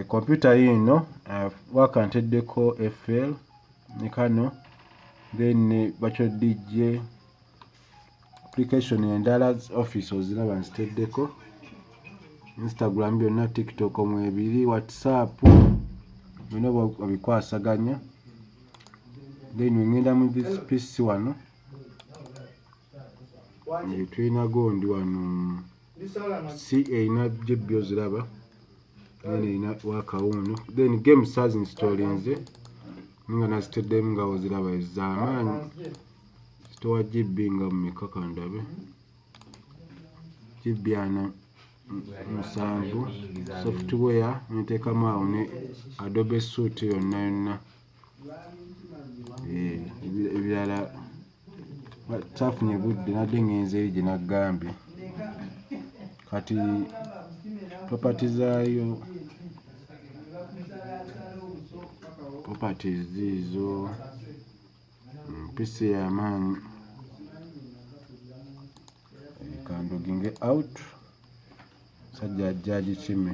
Computer yino wakanteddeko FL ne kano then bacho DJ application endala office oziraba nziteddeko Instagram byonna TikTok mwebiri WhatsApp byonna babikwasaganya then ngenda mu this PC wano tulina gondi wano C8 GB oziraba then ina wakawuno then games has installinze nga naziteddemu nga oziraba ez'amaanyi zitowa GB nga mmeka kandabe GB ana 7 software nteekamu awo ne Adobe Suite yonna ebirala tafunye budde nadde ngenzeeyo gye naggambye kati properties zaayo properties ziizo PC y'amaanyi kandoginge out sajja ajja agikime